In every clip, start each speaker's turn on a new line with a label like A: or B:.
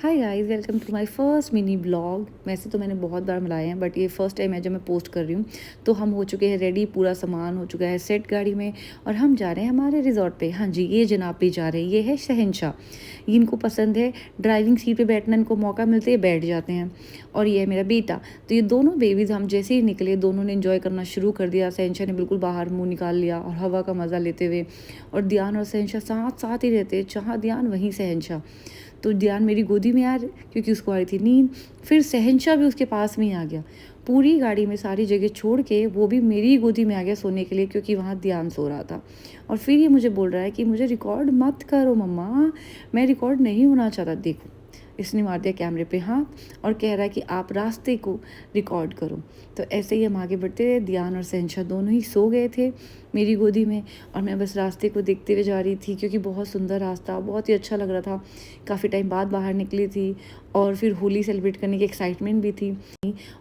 A: Hi guys, welcome to my first mini blog. वैसे तो मैंने बहुत बार मिलाए हैं बट ये फर्स्ट टाइम है जब मैं पोस्ट कर रही हूँ। तो हम हो चुके हैं रेडी, पूरा सामान हो चुका है सेट गाड़ी में और हम जा रहे हैं हमारे रिजॉर्ट पे। हाँ जी, ये जनाब भी जा रहे हैं। ये है शहंशाह। इनको पसंद है ड्राइविंग सीट पे बैठना, इनको मौका मिलते ही बैठ जाते हैं। और ये है मेरा बेटा। तो ये दोनों बेबीज़ हम जैसे ही निकले दोनों ने इन्जॉय करना शुरू कर दिया। शहंशाह ने बिल्कुल बाहर मुँह निकाल लिया और हवा का मज़ा लेते हुए। और दियान और शहंशाह साथ साथ ही रहते, जहाँ दियान वहीं शहंशाह। तो दियान मेरी गोदी में क्योंकि उसको आ रही थी नींद। फिर शहंशाह भी उसके पास में ही आ गया। पूरी गाड़ी में सारी जगह छोड़ के वो भी मेरी गोदी में आ गया सोने के लिए, क्योंकि वहाँ ध्यान सो रहा था। और फिर ये मुझे बोल रहा है कि मुझे रिकॉर्ड मत करो मम्मा, मैं रिकॉर्ड नहीं होना चाहता। देखो, इसने मार दिया कैमरे पे हाथ और कह रहा है कि आप रास्ते को रिकॉर्ड करो। तो ऐसे ही हम आगे बढ़ते रहे। दियान और शहंशाह दोनों ही सो गए थे मेरी गोदी में और मैं बस रास्ते को देखते हुए जा रही थी, क्योंकि बहुत सुंदर रास्ता, बहुत ही अच्छा लग रहा था। काफ़ी टाइम बाद बाहर निकली थी और फिर होली सेलिब्रेट करने की एक्साइटमेंट भी थी।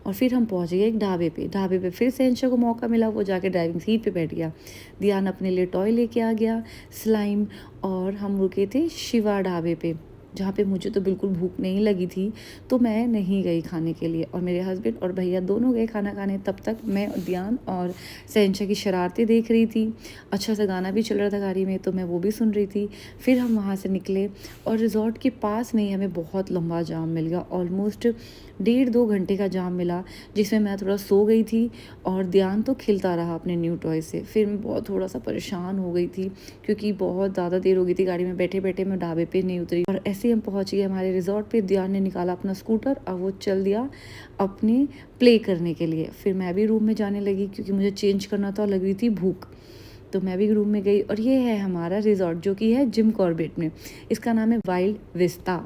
A: और फिर हम पहुंच गए एक ढाबे पे फिर शहंशाह को मौका मिला, वो जाके ड्राइविंग सीट पे बैठ गया। दियान अपने लिए टॉय लेके आ गया, स्लाइम। और हम रुके थे शिवा ढाबे पे, जहाँ पे मुझे तो बिल्कुल भूख नहीं लगी थी, तो मैं नहीं गई खाने के लिए। और मेरे हस्बैंड और भैया दोनों गए खाना खाने। तब तक मैं और दियान और शहंशाह की शरारतें देख रही थी। अच्छा सा गाना भी चल रहा था गाड़ी में, तो मैं वो भी सुन रही थी। फिर हम वहाँ से निकले और रिजॉर्ट के पास में ही हमें बहुत लंबा जाम मिल गया। ऑलमोस्ट 1.5-2 घंटे का जाम मिला, जिसमें मैं थोड़ा सो गई थी और ध्यान तो खिलता रहा अपने न्यू टॉय से। फिर मैं बहुत थोड़ा सा परेशान हो गई थी, क्योंकि बहुत ज़्यादा देर हो गई थी गाड़ी में बैठे बैठे। मैं ढाबे पे नहीं उतरी और ऐसे ही हम पहुँच गए हमारे रिजॉर्ट पे। ध्यान ने निकाला अपना स्कूटर और वो चल दिया अपने प्ले करने के लिए। फिर मैं भी रूम में जाने लगी, क्योंकि मुझे चेंज करना था और लग रही थी भूख। तो मैं भी रूम में गई और ये है हमारा रिजॉर्ट, जो कि है जिम कॉर्बेट में। इसका नाम है वाइल्ड विस्ता।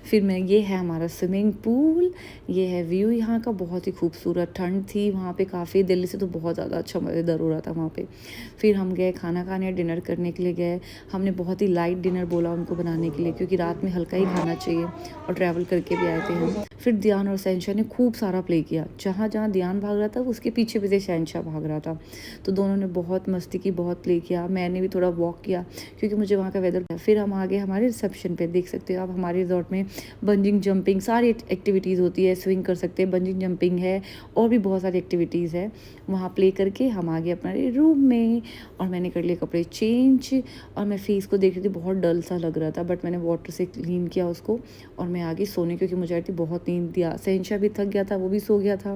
A: फिर मैं, ये है हमारा स्विमिंग पूल, ये है व्यू यहाँ का, बहुत ही खूबसूरत। ठंड थी वहाँ पे काफ़ी, दिल्ली से तो बहुत ज़्यादा अच्छा मज़ेदार हो रहा था वहाँ पे। फिर हम गए खाना खाने, डिनर करने के लिए गए। हमने बहुत ही लाइट डिनर बोला उनको बनाने के लिए, क्योंकि रात में हल्का ही खाना चाहिए और ट्रैवल करके भी आए थे हम। फिर ध्यान और शहंशाह ने खूब सारा प्ले किया। जहाँ जहाँ ध्यान भाग रहा था उसके पीछे पीछे शहंशाह भाग रहा था। तो दोनों ने बहुत मस्ती की, बहुत प्ले किया। मैंने भी थोड़ा वॉक किया, क्योंकि मुझे वहाँ का वेदर। फिर हम आ गए हमारे रिसेप्शन पे। देख सकते हो आप हमारे रिजॉर्ट में बंजिंग जंपिंग सारी एक्टिविटीज़ होती है। स्विंग कर सकते हैं, बंजिंग जंपिंग है और भी बहुत सारी एक्टिविटीज़ है। वहाँ प्ले करके हम आ गए अपने रूम में और मैंने कर लिए कपड़े चेंज। और मैं फेस को देख रही थी, बहुत डल सा लग रहा था, बट मैंने वाटर से क्लीन किया उसको और मैं आ गई सोने, क्योंकि मुझे आई थी बहुत नींद। दिया शहंशाह भी थक गया था, वो भी सो गया था।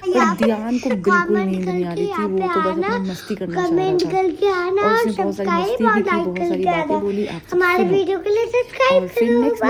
A: पर ध्यान को बिल्कुल नींद नहीं आ रही थी, वो तो बस अपनी मस्ती करना चाह रहा था। और उसने बहुत सारी मस्ती भी की, बहुत सारी बातें बोली। आप सब सुनो। और फिर नेक्स्ट